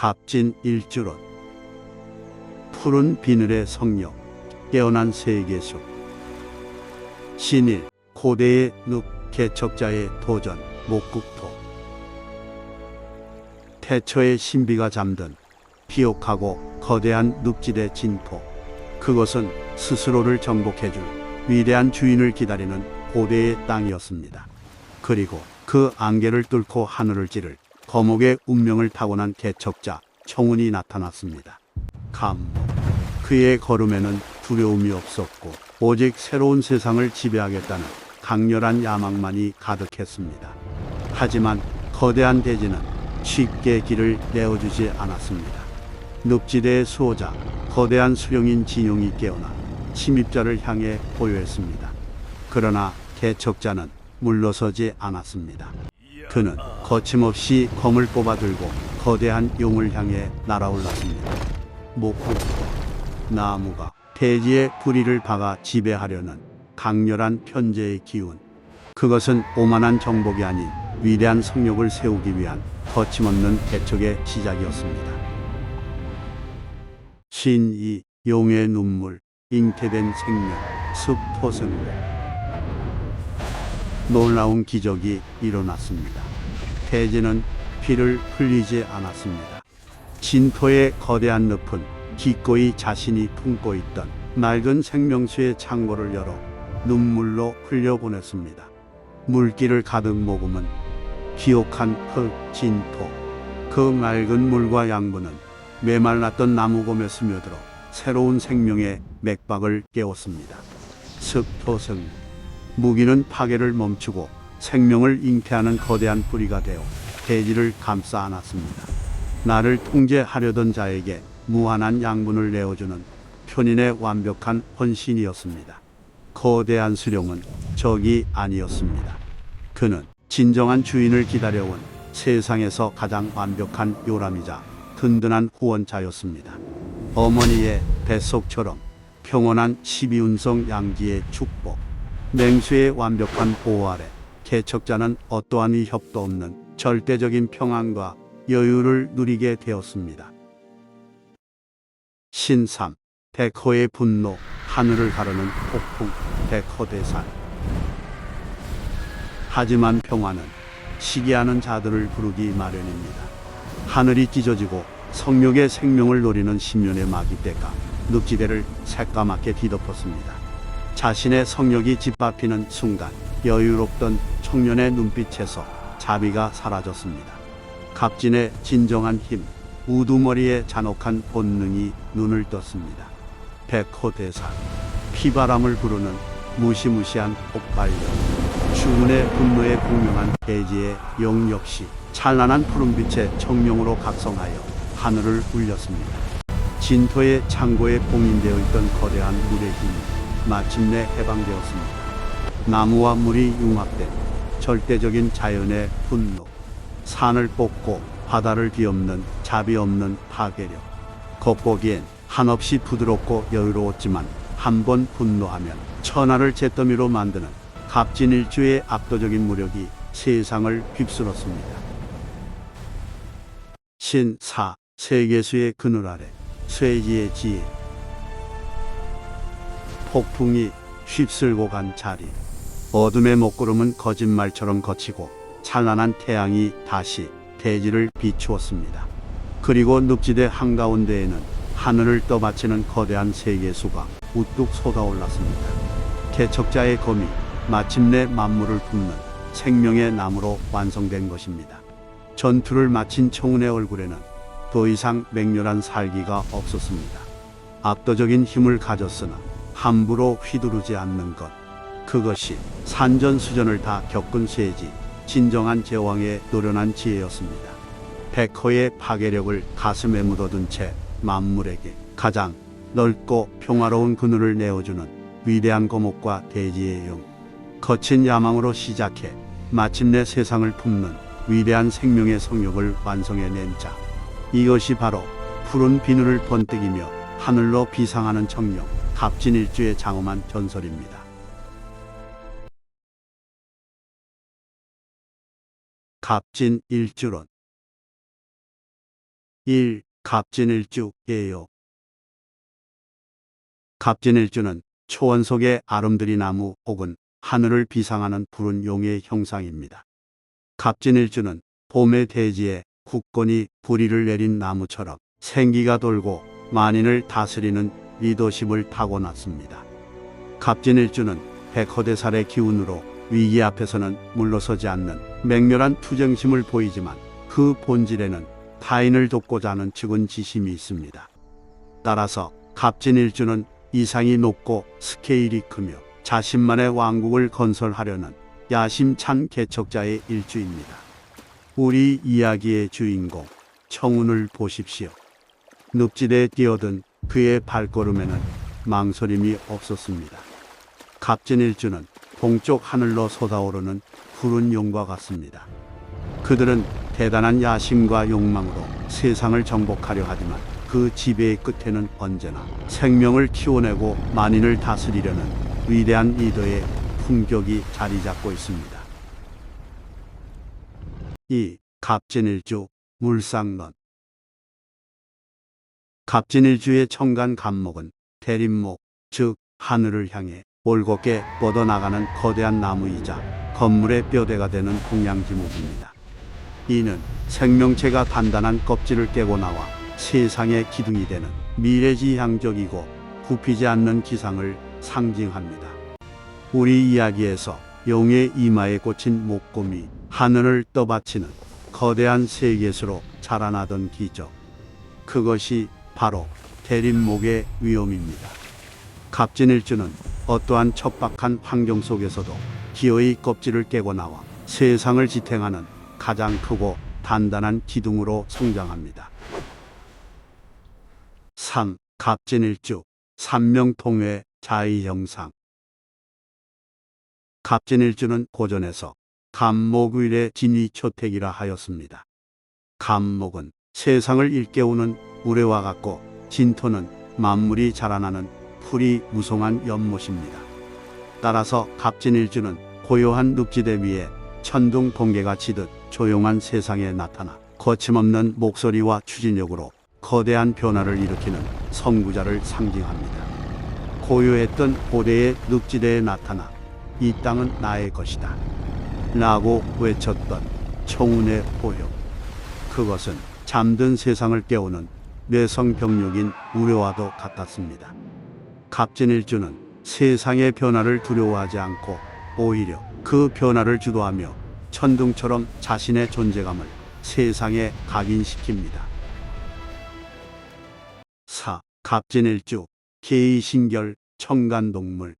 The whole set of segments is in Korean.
갑진 일주론. 푸른 비늘의 성령, 깨어난 세계숲. 신일, 고대의 늪, 개척자의 도전, 목국토. 태초의 신비가 잠든 비옥하고 거대한 늪지대 진토. 그것은 스스로를 정복해줄 위대한 주인을 기다리는 고대의 땅이었습니다. 그리고 그 안개를 뚫고 하늘을 찌를 거목의 운명을 타고난 개척자 청운이 나타났습니다. 감목. 그의 걸음에는 두려움이 없었고 오직 새로운 세상을 지배하겠다는 강렬한 야망만이 가득했습니다. 하지만 거대한 대지는 쉽게 길을 내어주지 않았습니다. 늪지대의 수호자, 거대한 수령인 진용이 깨어나 침입자를 향해 보여했습니다. 그러나 개척자는 물러서지 않았습니다. 그는 거침없이 검을 뽑아들고 거대한 용을 향해 날아올랐습니다. 목국토. 나무가 대지의 뿌리를 박아 지배하려는 강렬한 편재의 기운. 그것은 오만한 정복이 아닌 위대한 성욕을 세우기 위한 거침없는 개척의 시작이었습니다. 신이 용의 눈물, 잉태된 생명, 습토승고. 놀라운 기적이 일어났습니다. 대지는 피를 흘리지 않았습니다. 진토의 거대한 늪은 기꺼이 자신이 품고 있던 맑은 생명수의 창고를 열어 눈물로 흘려보냈습니다. 물기를 가득 머금은 기옥한 흙, 진토. 그 맑은 물과 양분은 메말랐던 나무곰에 스며들어 새로운 생명의 맥박을 깨웠습니다. 습토승. 무기는 파괴를 멈추고 생명을 잉태하는 거대한 뿌리가 되어 대지를 감싸 안았습니다. 나를 통제하려던 자에게 무한한 양분을 내어주는 편인의 완벽한 헌신이었습니다. 거대한 수령은 적이 아니었습니다. 그는 진정한 주인을 기다려온 세상에서 가장 완벽한 요람이자 든든한 후원자였습니다. 어머니의 뱃속처럼 평온한 12운성 양지의 축복. 맹수의 완벽한 보호 아래 개척자는 어떠한 위협도 없는 절대적인 평안과 여유를 누리게 되었습니다. 신삼. 백호의 분노, 하늘을 가르는 폭풍, 백호대산. 하지만 평화는 시기하는 자들을 부르기 마련입니다. 하늘이 찢어지고 성욕의 생명을 노리는 신년의 마귀떼가 늪지대를 새까맣게 뒤덮었습니다. 자신의 성욕이 짓밟히는 순간 여유롭던 청년의 눈빛에서 자비가 사라졌습니다. 갑진의 진정한 힘, 우두머리의 잔혹한 본능이 눈을 떴습니다. 백호대산. 피바람을 부르는 무시무시한 폭발력. 주군의 분노에 공명한 대지의 용 역시 찬란한 푸른빛의 청룡으로 각성하여 하늘을 울렸습니다. 진토의 창고에 봉인되어 있던 거대한 물의 힘이 마침내 해방되었습니다. 나무와 물이 융합된 절대적인 자연의 분노. 산을 뽑고 바다를 뒤엎는 자비 없는 파괴력. 겉보기엔 한없이 부드럽고 여유로웠지만 한번 분노하면 천하를 잿더미로 만드는 갑진일주의 압도적인 무력이 세상을 휩쓸었습니다. 신사. 세계수의 그늘 아래 쇠지의 지혜. 폭풍이 휩쓸고 간 자리. 어둠의 먹구름은 거짓말처럼 거치고 찬란한 태양이 다시 대지를 비추었습니다. 그리고 늪지대 한가운데에는 하늘을 떠받치는 거대한 세계수가 우뚝 솟아올랐습니다. 개척자의 검이 마침내 만물을 품는 생명의 나무로 완성된 것입니다. 전투를 마친 청운의 얼굴에는 더 이상 맹렬한 살기가 없었습니다. 압도적인 힘을 가졌으나 함부로 휘두르지 않는 것. 그것이 산전수전을 다 겪은 쇠지, 진정한 제왕의 노련한 지혜였습니다. 백호의 파괴력을 가슴에 묻어둔 채 만물에게 가장 넓고 평화로운 그늘을 내어주는 위대한 거목과 대지의 영. 거친 야망으로 시작해 마침내 세상을 품는 위대한 생명의 성욕을 완성해낸 자. 이것이 바로 푸른 비늘을 번뜩이며 하늘로 비상하는 청룡, 갑진일주의 장엄한 전설입니다. 갑진일주론. 1. 갑진일주 예요. 갑진일주는 초원 속의 아름드리 나무 혹은 하늘을 비상하는 푸른 용의 형상입니다. 갑진일주는 봄의 대지에 굳건히 뿌리를 내린 나무처럼 생기가 돌고 만인을 다스리는 리더십을 타고났습니다. 갑진일주는 백허대살의 기운으로 위기 앞에서는 물러서지 않는 맹렬한 투쟁심을 보이지만 그 본질에는 타인을 돕고자 하는 측은지심이 있습니다. 따라서 갑진일주는 이상이 높고 스케일이 크며 자신만의 왕국을 건설하려는 야심찬 개척자의 일주입니다. 우리 이야기의 주인공 청운을 보십시오. 늪지대에 뛰어든 그의 발걸음에는 망설임이 없었습니다. 갑진일주는 동쪽 하늘로 솟아오르는 푸른 용과 같습니다. 그들은 대단한 야심과 욕망으로 세상을 정복하려 하지만 그 지배의 끝에는 언제나 생명을 키워내고 만인을 다스리려는 위대한 리더의 품격이 자리 잡고 있습니다. 2. 갑진일주 물상론. 갑진일주의 청간 갑목은 대림목, 즉 하늘을 향해 올곧게 뻗어나가는 거대한 나무이자 건물의 뼈대가 되는 동양지목입니다. 이는 생명체가 단단한 껍질을 깨고 나와 세상의 기둥이 되는 미래지향적이고 굽히지 않는 기상을 상징합니다. 우리 이야기에서 용의 이마에 꽂힌 목곰이 하늘을 떠받치는 거대한 세계수로 자라나던 기적. 그것이 바로 대림목의 위엄입니다. 갑진일주는 어떠한 척박한 환경 속에서도 기어이 껍질을 깨고 나와 세상을 지탱하는 가장 크고 단단한 기둥으로 성장합니다. 3. 갑진일주 삼명통회 자의형상. 갑진일주는 고전에서 갑목의례 진위초택이라 하였습니다. 갑목은 세상을 일깨우는 우레와 같고 진토는 만물이 자라나는 풀이 무성한 연못입니다. 따라서 갑진일주는 고요한 늪지대 위에 천둥 번개가 치듯 조용한 세상에 나타나 거침없는 목소리와 추진력으로 거대한 변화를 일으키는 선구자를 상징합니다. 고요했던 고대의 늪지대에 나타나 이 땅은 나의 것이다 라고 외쳤던 청운의 호역. 그것은 잠든 세상을 깨우는 뇌성병력인 우려와도 같았습니다. 갑진일주는 세상의 변화를 두려워하지 않고 오히려 그 변화를 주도하며 천둥처럼 자신의 존재감을 세상에 각인시킵니다. 4. 갑진일주 계의신결 청간동물.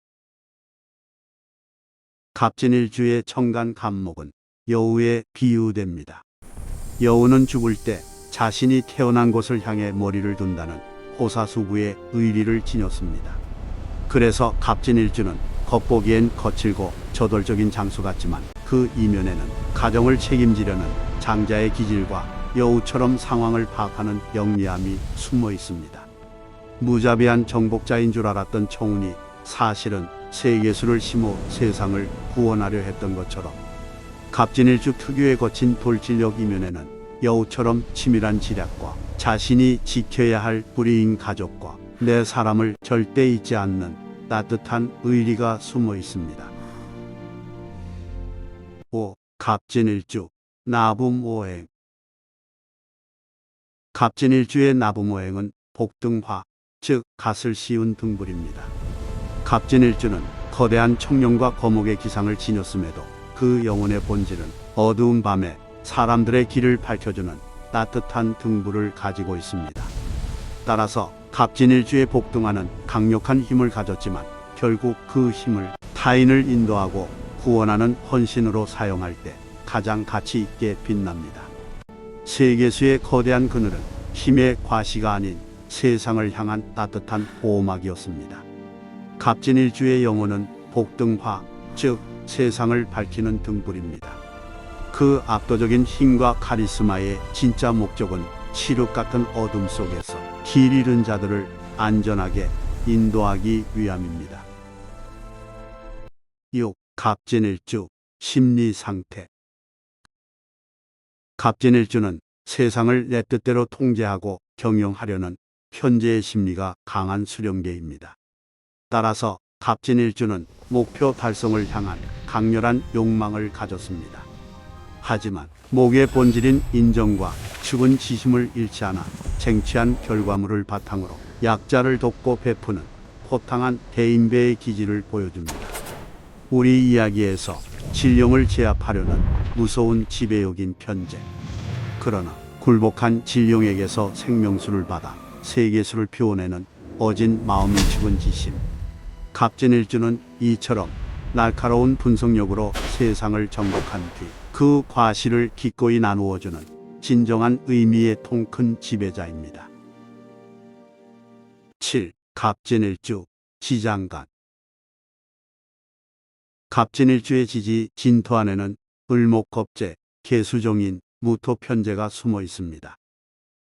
갑진일주의 청간 갑목은 여우에 비유됩니다. 여우는 죽을 때 자신이 태어난 곳을 향해 머리를 둔다는 호사수구의 의리를 지녔습니다. 그래서 갑진일주는 겉보기엔 거칠고 저돌적인 장수 같지만 그 이면에는 가정을 책임지려는 장자의 기질과 여우처럼 상황을 파악하는 영리함이 숨어 있습니다. 무자비한 정복자인 줄 알았던 청운이 사실은 세계수를 심어 세상을 구원하려 했던 것처럼 갑진일주 특유의 거친 돌진력 이면에는 여우처럼 치밀한 지략과 자신이 지켜야 할 뿌리인 가족과 내 사람을 절대 잊지 않는 따뜻한 의리가 숨어 있습니다. 5. 갑진일주 나붐오행. 갑진일주의 나붐오행은 복등화, 즉 갓을 씌운 등불입니다. 갑진일주는 거대한 청룡과 거목의 기상을 지녔음에도 그 영혼의 본질은 어두운 밤에 사람들의 길을 밝혀주는 따뜻한 등불을 가지고 있습니다. 따라서 갑진일주의 복등화는 강력한 힘을 가졌지만 결국 그 힘을 타인을 인도하고 구원하는 헌신으로 사용할 때 가장 가치 있게 빛납니다. 세계수의 거대한 그늘은 힘의 과시가 아닌 세상을 향한 따뜻한 보호막이었습니다. 갑진일주의 영혼은 복등화, 즉 세상을 밝히는 등불입니다. 그 압도적인 힘과 카리스마의 진짜 목적은 칠흑 같은 어둠 속에서 길 잃은 자들을 안전하게 인도하기 위함입니다. 6. 갑진일주 심리상태. 갑진일주는 세상을 내 뜻대로 통제하고 경영하려는 현재의 심리가 강한 수령계입니다. 따라서 갑진일주는 목표 달성을 향한 강렬한 욕망을 가졌습니다. 하지만 목의 본질인 인정과 죽은 지심을 잃지 않아 쟁취한 결과물을 바탕으로 약자를 돕고 베푸는 호탕한 대인배의 기질을 보여줍니다. 우리 이야기에서 진룡을 제압하려는 무서운 지배욕인 편제. 그러나 굴복한 진룡에게서 생명수를 받아 세계수를 피워내는 어진 마음이 죽은 지심. 갑진일주는 이처럼 날카로운 분석력으로 세상을 정복한 뒤 그 과실을 기꺼이 나누어주는 진정한 의미의 통큰 지배자입니다. 7. 갑진일주 지장간. 갑진일주의 지지 진토 안에는 을목겁제, 개수종인, 무토편제가 숨어 있습니다.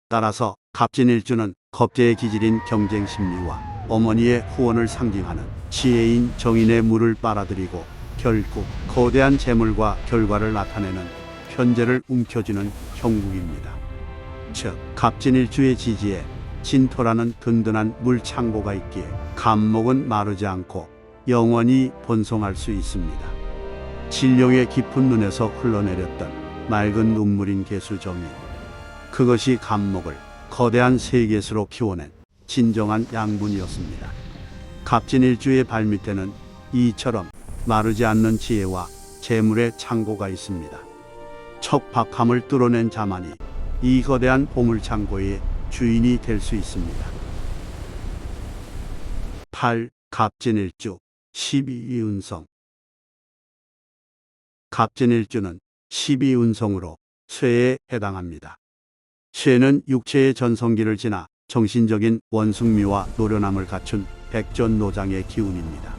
따라서 갑진일주는 겁제의 기질인 경쟁심리와 어머니의 후원을 상징하는 지혜인 정인의 물을 빨아들이고 결국 거대한 재물과 결과를 나타내는 편제를 움켜쥐는 형국입니다. 즉 갑진일주의 지지에 진토라는 든든한 물창고가 있기에 갑목은 마르지 않고 영원히 번성할 수 있습니다. 진룡의 깊은 눈에서 흘러내렸던 맑은 눈물인 개수정인. 그것이 갑목을 거대한 세계수로 키워낸 진정한 양분이었습니다. 갑진일주의 발밑에는 이처럼 마르지 않는 지혜와 재물의 창고가 있습니다. 척박함을 뚫어낸 자만이 이 거대한 보물창고의 주인이 될 수 있습니다. 8. 갑진일주 12운성. 갑진일주는 12운성으로 쇠에 해당합니다. 쇠는 육체의 전성기를 지나 정신적인 원숭미와 노련함을 갖춘 백전노장의 기운입니다.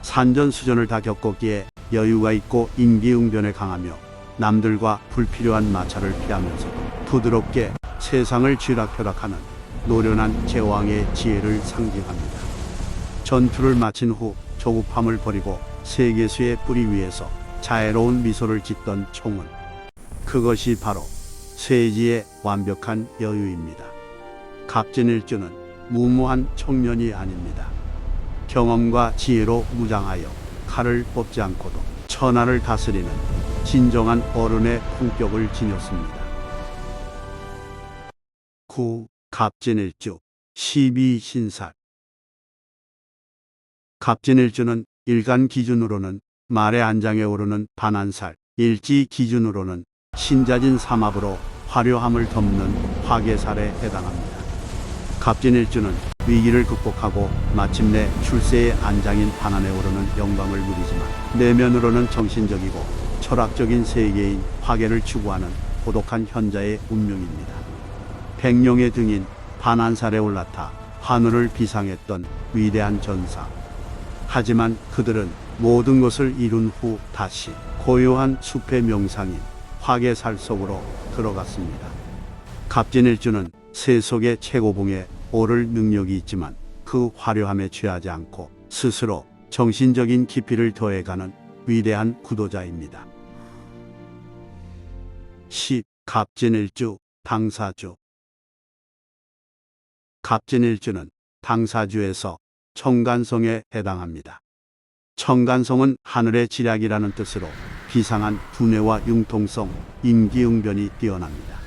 산전수전을 다 겪었기에 여유가 있고 임기응변에 강하며 남들과 불필요한 마찰을 피하면서도 부드럽게 세상을 쥐락펴락하는 노련한 제왕의 지혜를 상징합니다. 전투를 마친 후 조급함을 버리고 세계수의 뿌리 위에서 자애로운 미소를 짓던 총은 그것이 바로 쇠지의 완벽한 여유입니다. 갑진일주는 무모한 청년이 아닙니다. 경험과 지혜로 무장하여 칼을 뽑지 않고도 천하를 다스리는 진정한 어른의 품격을 지녔습니다. 9. 갑진일주 12신살. 갑진일주는 일간 기준으로는 말의 안장에 오르는 반한살, 일지 기준으로는 신자진 삼합으로 화려함을 덮는 화계살에 해당합니다. 갑진일주는 위기를 극복하고 마침내 출세의 안장인 반한에 오르는 영광을 누리지만 내면으로는 정신적이고 철학적인 세계인 화계를 추구하는 고독한 현자의 운명입니다. 백룡의 등인 반한살에 올라타 하늘을 비상했던 위대한 전사. 하지만 그들은 모든 것을 이룬 후 다시 고요한 숲의 명상인 화계살 속으로 들어갔습니다. 갑진일주는 세속의 최고봉에 오를 능력이 있지만 그 화려함에 취하지 않고 스스로 정신적인 깊이를 더해가는 위대한 구도자입니다. 10. 갑진일주 당사주. 갑진일주는 당사주에서 청간성에 해당합니다. 청간성은 하늘의 지략이라는 뜻으로 비상한 두뇌와 융통성, 임기응변이 뛰어납니다.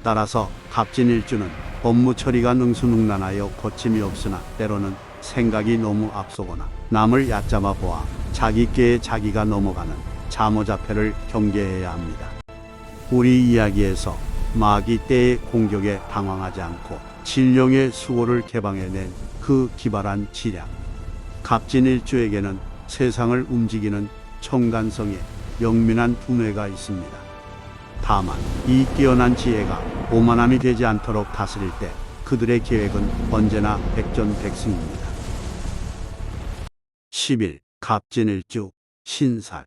따라서 갑진일주는 업무 처리가 능수능란하여 거침이 없으나 때로는 생각이 너무 앞서거나 남을 얕잡아 보아 자기께에 자기가 넘어가는 잠오자폐를 경계해야 합니다. 우리 이야기에서 마귀 때의 공격에 당황하지 않고 진룡의 수호를 개방해낸 그 기발한 지략. 갑진일주에게는 세상을 움직이는 청간성에 영민한 두뇌가 있습니다. 다만 이 뛰어난 지혜가 오만함이 되지 않도록 다스릴 때 그들의 계획은 언제나 백전백승입니다. 11. 갑진일주 신살.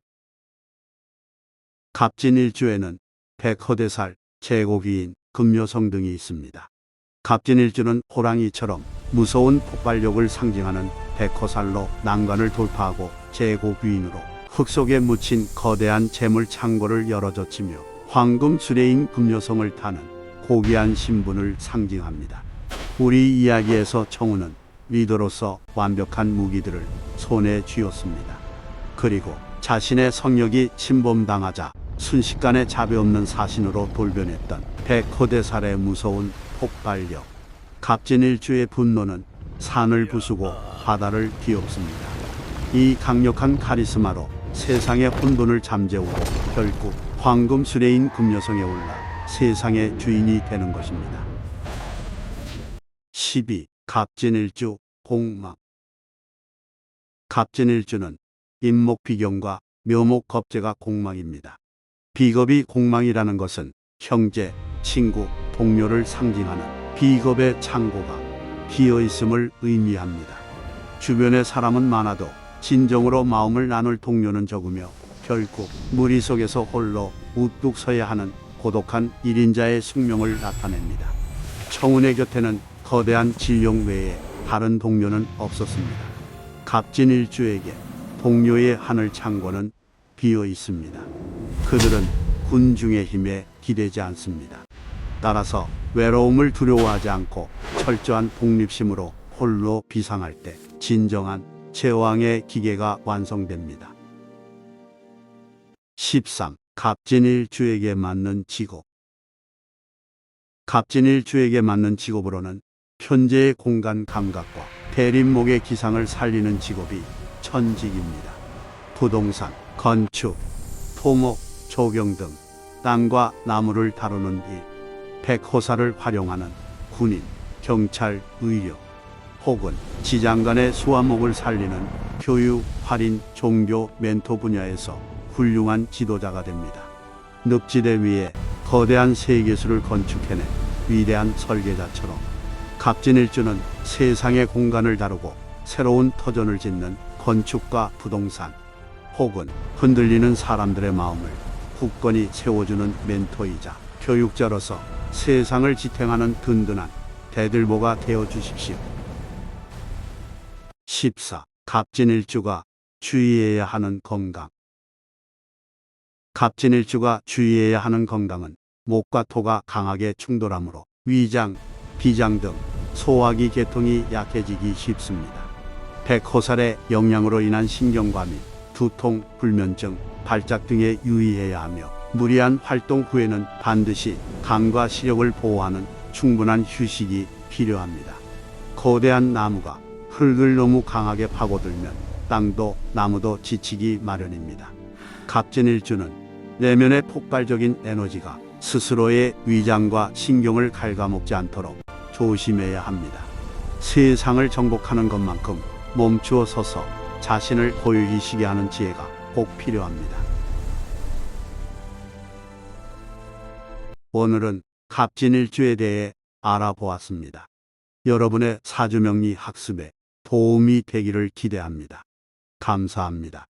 갑진일주에는 백허대살, 제고귀인, 금요성 등이 있습니다. 갑진일주는 호랑이처럼 무서운 폭발력을 상징하는 백허살로 난관을 돌파하고 제고귀인으로 흙 속에 묻힌 거대한 재물 창고를 열어젖히며 황금 수레인 금요성을 타는 고귀한 신분을 상징합니다. 우리 이야기에서 청우는 리더로서 완벽한 무기들을 손에 쥐었습니다. 그리고 자신의 성역이 침범당하자 순식간에 자비 없는 사신으로 돌변했던 백호대살의 무서운 폭발력. 갑진일주의 분노는 산을 부수고 바다를 뒤엎습니다. 이 강력한 카리스마로 세상의 혼돈을 잠재우고 결국 황금 수레인 금요성에 올라 세상의 주인이 되는 것입니다. 12. 갑진일주 공망. 갑진일주는 임목비경과 묘목겁제가 공망입니다. 비겁이 공망이라는 것은 형제, 친구, 동료를 상징하는 비겁의 창고가 비어있음을 의미합니다. 주변에 사람은 많아도 진정으로 마음을 나눌 동료는 적으며 결국 무리 속에서 홀로 우뚝 서야 하는 고독한 1인자의 숙명을 나타냅니다. 청운의 곁에는 거대한 진룡 외에 다른 동료는 없었습니다. 갑진일주에게 동료의 하늘 창고는 비어 있습니다. 그들은 군중의 힘에 기대지 않습니다. 따라서 외로움을 두려워하지 않고 철저한 독립심으로 홀로 비상할 때 진정한 제왕의 기계가 완성됩니다. 13. 갑진일주에게 맞는 직업. 갑진일주에게 맞는 직업으로는 현재의 공간 감각과 대림목의 기상을 살리는 직업이 천직입니다. 부동산, 건축, 토목, 조경 등 땅과 나무를 다루는 일, 백호사를 활용하는 군인, 경찰, 의료, 혹은 지장간의 수화목을 살리는 교육, 할인, 종교, 멘토 분야에서 훌륭한 지도자가 됩니다. 늪지대 위에 거대한 세계수를 건축해낸 위대한 설계자처럼 갑진일주는 세상의 공간을 다루고 새로운 터전을 짓는 건축과 부동산, 혹은 흔들리는 사람들의 마음을 굳건히 세워주는 멘토이자 교육자로서 세상을 지탱하는 든든한 대들보가 되어 주십시오. 14. 갑진일주가 주의해야 하는 건강. 갑진일주가 주의해야 하는 건강은 목과 토가 강하게 충돌하므로 위장, 비장 등 소화기 계통이 약해지기 쉽습니다. 백호살의 영향으로 인한 신경과민, 두통, 불면증, 발작 등에 유의해야 하며 무리한 활동 후에는 반드시 간과 시력을 보호하는 충분한 휴식이 필요합니다. 거대한 나무가 흙을 너무 강하게 파고들면 땅도 나무도 지치기 마련입니다. 갑진일주는 내면의 폭발적인 에너지가 스스로의 위장과 신경을 갉아먹지 않도록 조심해야 합니다. 세상을 정복하는 것만큼 멈추어 서서 자신을 고요히 쉬게 하는 지혜가 꼭 필요합니다. 오늘은 갑진일주에 대해 알아보았습니다. 여러분의 사주명리 학습에 도움이 되기를 기대합니다. 감사합니다.